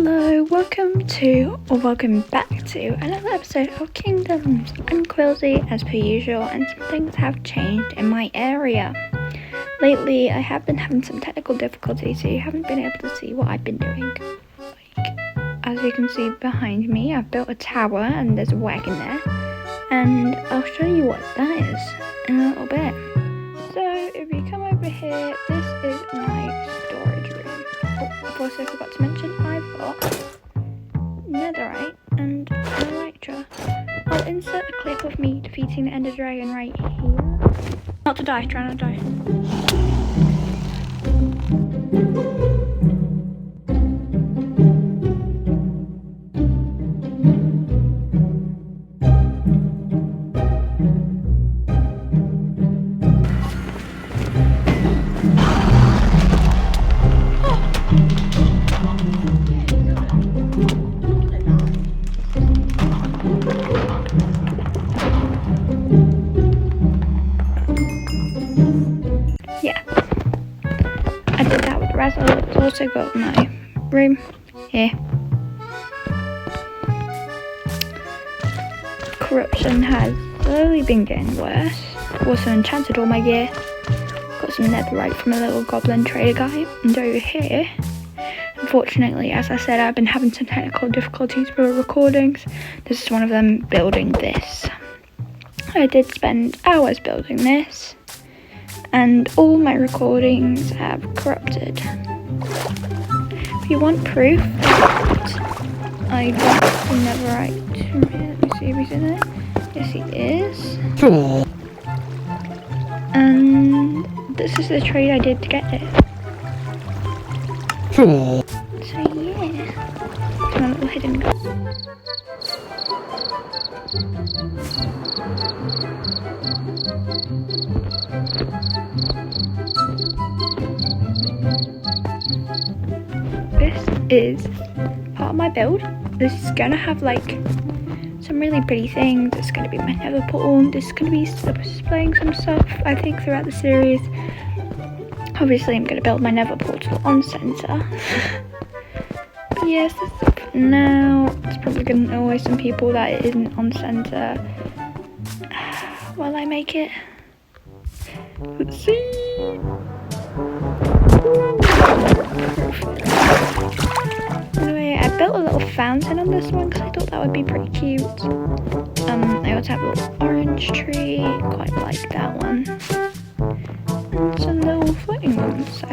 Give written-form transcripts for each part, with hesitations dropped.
Hello, welcome back to another episode of Kingdoms. I'm Quilzy as per usual, and some things have changed in my area. Lately, I have been having some technical difficulties, so you haven't been able to see what I've been doing. As you can see behind me, I've built a tower and there's a wagon there, and I'll show you what that is in a little bit. So, if you come over here, this is my storage room. Oh, I've also forgot to mention I've got netherite and elytra. I'll insert a clip of me defeating the ender dragon right here. Not to die, try not to die. Yeah, I did that with Razzle. I've also got my room here. Corruption has slowly been getting worse. Also enchanted all my gear. Got some netherite from a little goblin trader guy. And over here, unfortunately, as I said, I've been having some technical difficulties with recordings. This is one of them, building this. I did spend hours building this, and all my recordings have corrupted. If you want proof that I got the netherite from here, let me see if he's in it. Yes, he is. And this is the trade I did to get it. So yeah, it's my little hidden goal. This is part of my build. This is gonna have like some really pretty things. It's gonna be my nether portal. This is gonna be displaying some stuff I think throughout the series. Obviously I'm gonna build my nether portal on center. But yes, this is it for now. It's probably gonna annoy some people that it isn't on center while I make it. Let's see. Anyway, I built a little fountain on this one because I thought that would be pretty cute. I also have a little orange tree, quite like that one. And some little floating ones, so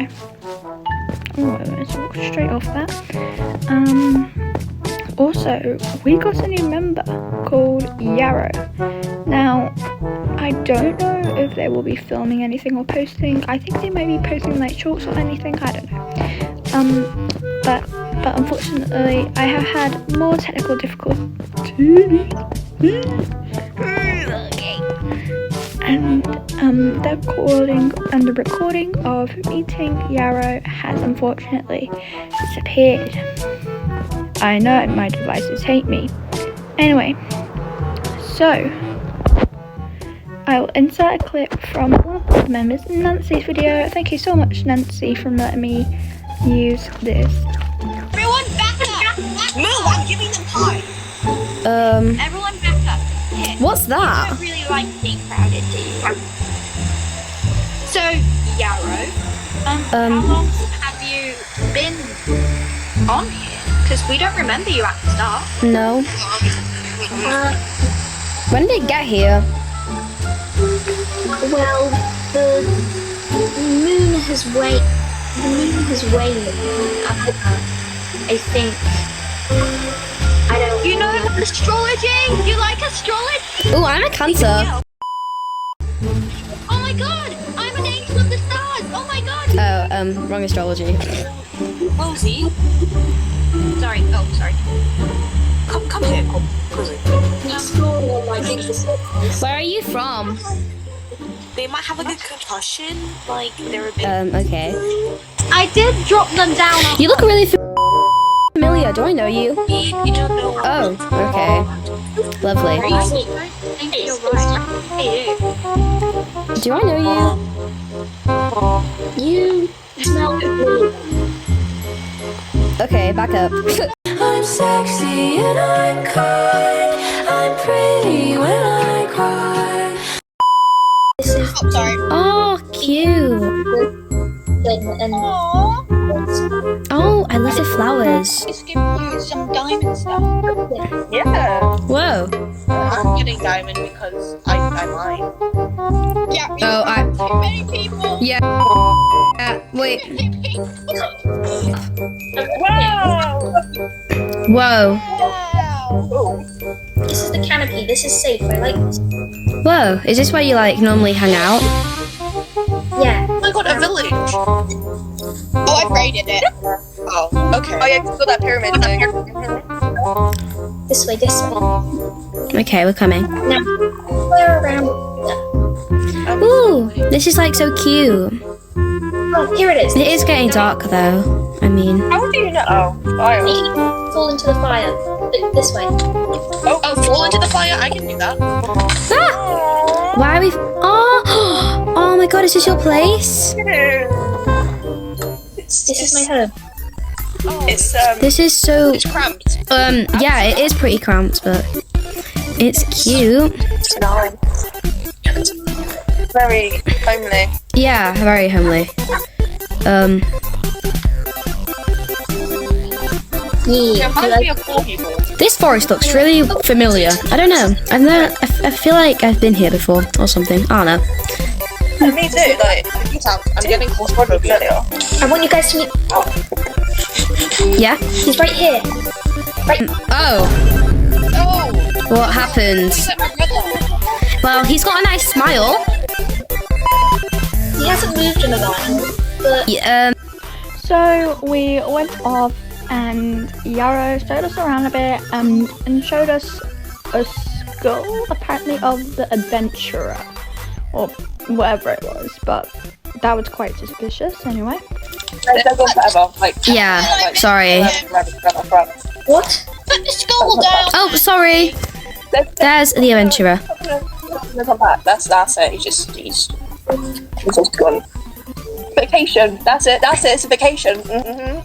let's walk straight off that. Also, we got a new member called Yarrow. Now, I don't know if they will be filming anything or posting. I think they might be posting like shorts or anything, I don't know. But unfortunately I have had more technical difficulties. And the recording of meeting Yarrow has unfortunately disappeared. I know my devices hate me. Anyway, so I will insert a clip from one of the members, Nancy's video. Thank you so much, Nancy, for letting me use this. Everyone back up! Move, I'm giving them time. Everyone back up. Here. What's that? I don't really like being crowded, do you? So, Yarrow, how long have you been on here? Because we don't remember you at the start. No. When did it get here? Well, the moon has waned. I think. I don't. You know astrology? You like astrology? Oh, I'm a Cancer. Oh my god! I'm an angel of the stars! Oh my god! Oh, wrong astrology. Quilzy? Sorry. Come here, Quilzy. Where are you from? They might have like a concussion, like they're a bit... Okay. I did drop them down. You look really familiar. Do I know you? You don't know. Oh, okay. Lovely. You're right. Hey, Do I know you? You smell good. Okay, back up. sexy and I'm kind. I'm pretty when I cry. This is I'm sorry. Oh, cute. and Oh, I love the flowers. Just give you some diamond stuff. Yeah. Whoa. I'm getting diamond because I might. Yeah. Oh, Too many people. Yeah. Wait. Wow! Whoa. Wow. this is the canopy. This is safe. I like this. Whoa. Is this where you like normally hang out? Yeah. Oh my god, a village! Oh, I raided it. Oh, okay. Oh yeah, you got that pyramid thing. This way. This way. Okay, we're coming. Now, we're around. Ooh, this is like so cute. Oh, here it is. It is getting dark though. I mean, How do you know? Oh, fire. Fall into the fire. This way. Oh, fall into the fire? I can do that. ah! Why are we? Oh, oh my God! Is this your place? This is my home. It's This is so. it's cramped. Yeah, it is pretty cramped, but it's cute. Very homely. Yeah, very homely. Yeah. It reminds me of four people. This forest looks really familiar. I don't know. I feel like I've been here before or something. I don't know. And me too. Like, I'm getting claustrophobia. I want you guys to meet. Yeah. He's right here. Oh, Oh! what happened? He's like my brother. Well, he's got a nice smile. He hasn't moved in a while, but Yeah, So we went off and Yarrow showed us around a bit and showed us a skull apparently of the adventurer or whatever it was, but that was quite suspicious anyway. They're gone forever. Like, yeah. Sorry. forever. what? Put the skull down. Oh, sorry. There's the adventurer. Come back. That's it. He's just gone. Vacation. That's it. It's a vacation.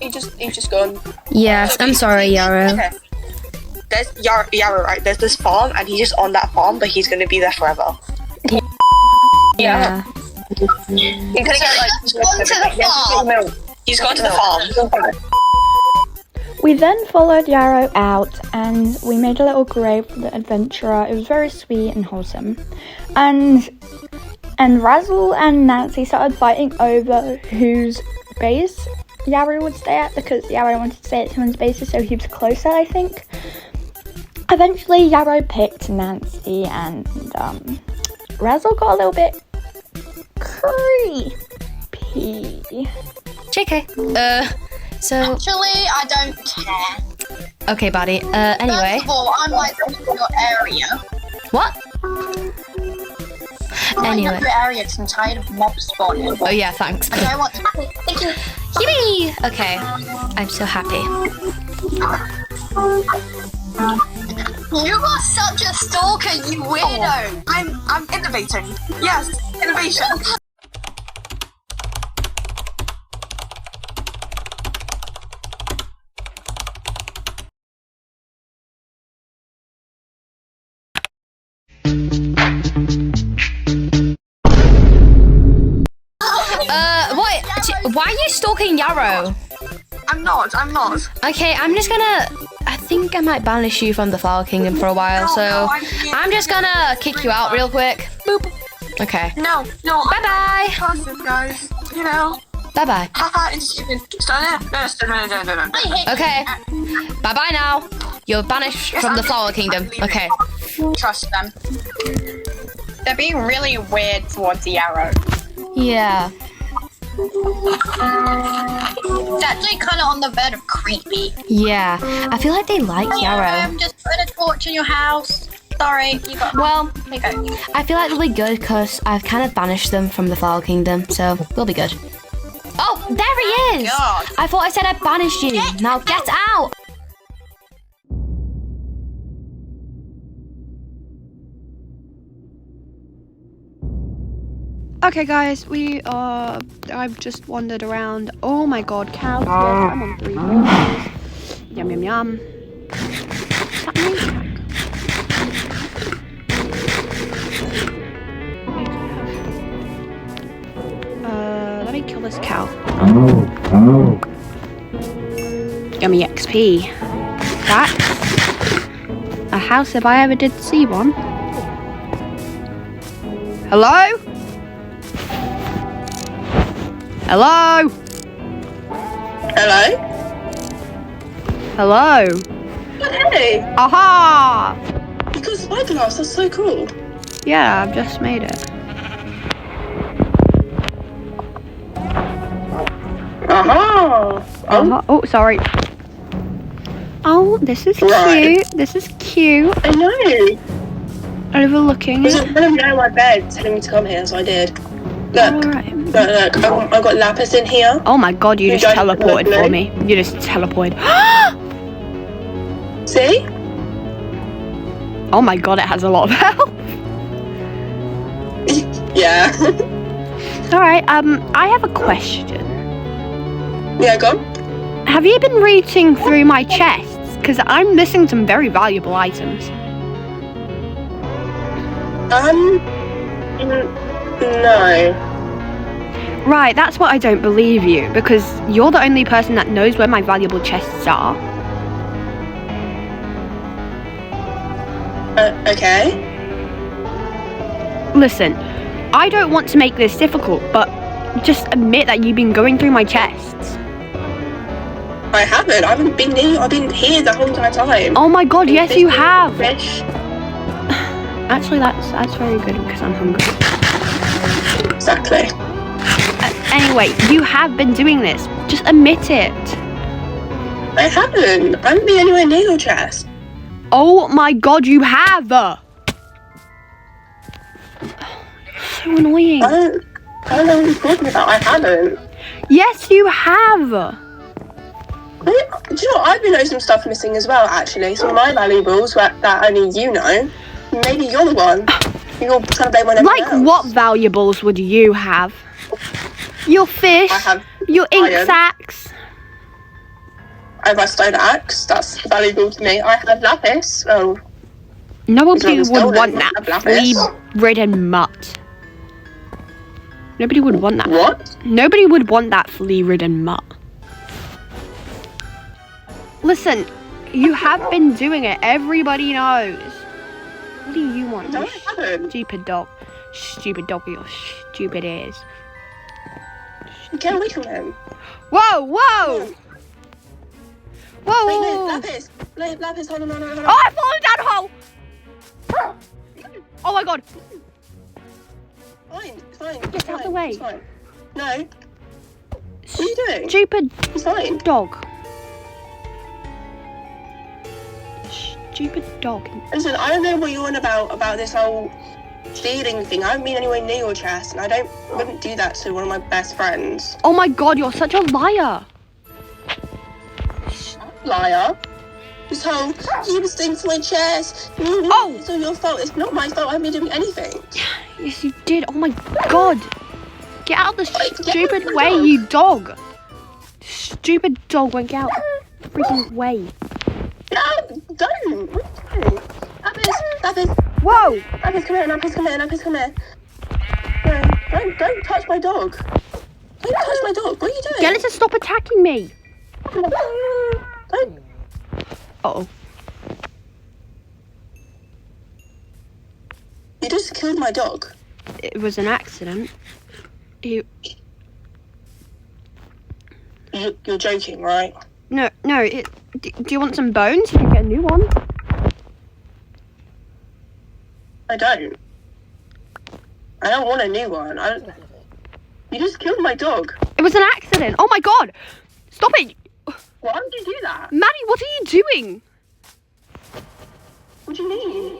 He's just gone. Yes, I'm sorry, Yarrow. Okay. There's Yarrow, right? There's this farm, and he's just on that farm, but he's gonna be there forever. Yeah. He's gonna get like. He's gone to the farm. He's gone to the farm. We then followed Yarrow out and we made a little grave for the adventurer. It was very sweet and wholesome. And Razzle and Nancy started fighting over whose base Yarrow would stay at because Yarrow wanted to stay at someone's base so he was closer, I think. Eventually Yarrow picked Nancy and Razzle got a little bit creepy. JK. So Actually, I don't care. okay, buddy. Anyway. First of all, I'm like in your area. What? I'm Anyway. in your area because I'm tired of mob spawning. Oh yeah, thanks. I don't want to. Thank you. Yippee! Okay, I'm so happy. You are such a stalker, you weirdo. I'm innovating. Yes, innovation. What? Why are you stalking Yarrow? I'm not. Okay, I'm just gonna. I think I might banish you from the Flower Kingdom for a while, so I'm just gonna kick you out real quick. Boop. Okay. No. Bye bye. Person, guys. You know. Bye bye. Haha, it's stupid. No. Okay. Bye bye now. You're banished from the Flower Kingdom. Okay. Trust them. They're being really weird towards the arrow. Yeah. It's actually kind of on the verge of creepy. Yeah. I feel like they like Yarrow. I'm just putting a torch in your house. Sorry, you got. Well, Here you go. I feel like they'll be good because I've kind of banished them from the Flower Kingdom, so we'll be good. Oh, there he is! God. I thought I said I banished you. Now get out! Okay guys, I've just wandered around. Oh my god, cows, yes, I'm on 3 horses. Yum yum yum. cow. Yummy XP. That's a house if I ever did see one. Hello? Hello? Hello? Hello? Hey! Aha! You got spyglass, that's so cool. Yeah, I've just made it. Aha! Oh, sorry. Oh, this is Right. cute. This is cute. I know. Overlooking There's a it. woman behind my bed telling me to come here, so I did. Look. Alright. Look. I've got lapis in here. Oh my god, you You just don't teleported look for good. me. You just teleported. See? Oh my god, it has a lot of health. Yeah. Alright, I have a question. Yeah, go on. Have you been reaching through my chests? Because I'm missing some very valuable items. No. Right, that's what I don't believe you, because you're the only person that knows where my valuable chests are. Okay. Listen, I don't want to make this difficult, but just admit that you've been going through my chests. I haven't. I haven't been here. I've been here the whole entire time. Oh my god, yes you have. Fish. Actually, that's very good because I'm hungry. Exactly. Anyway, you have been doing this. Just admit it. I haven't. I haven't been anywhere near your chest. Oh my god, you have. So annoying. I don't know what you're talking about. I haven't. Yes, you have. Do you know what? I've been noticing some stuff missing as well, actually. Some of my valuables that only you know. Maybe you're the one. You're trying to blame on everyone Like else. what valuables would you have? Your fish, I have your ink iron. sacks. I have my stone axe. That's valuable to me. I have lapis. Oh, Nobody It's would not want stolen, that I have lapis. flea-ridden mutt. Nobody would want that. what? Nobody would want that flea-ridden mutt. Listen, you have been doing it. Everybody knows. What do you want? No, you I haven't. stupid dog. Stupid dog with your stupid ears. Get away from him. Whoa, whoa! Whoa, Wait, whoa, whoa. lapis. Lapis, hold on. Oh, I fallen down a hole! Oh my god. Fine, it's fine. Get it's out fine, the way. It's fine. No. What are you doing? Stupid It's fine. dog. Stupid dog. Listen, I don't know what you're on about this whole stealing thing. I haven't been anywhere near your chest, and wouldn't do that to one of my best friends. Oh my god, you're such a liar. Liar. This whole, you was stealing from my chest. Oh! It's all your fault. It's not my fault. I haven't been doing anything. Yes, you did. Oh my god. Get out of the Get stupid out of way, the you dog. Stupid dog won't get out the freaking way. No, don't. What are you doing? Lapis. Whoa! Lapis, come here. No, don't touch my dog. Don't touch my dog. What are you doing? Get it to stop attacking me. Don't. Uh-oh. You just killed my dog. It was an accident. You're joking, right? No. Do you want some bones? You can get a new one. I don't want a new one. You just killed my dog. It was an accident. Oh my god. Stop it. Why would you do that? Maddie, what are you doing? What do you mean?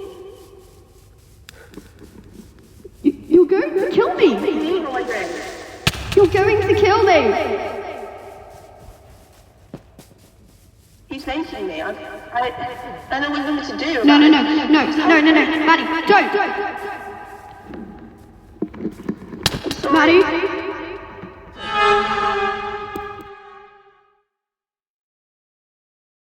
You're going to kill me. What do you mean, what am I doing? You're going to kill me. He's making me. I don't know what you want me to do. No. Maddie, don't. Maddie.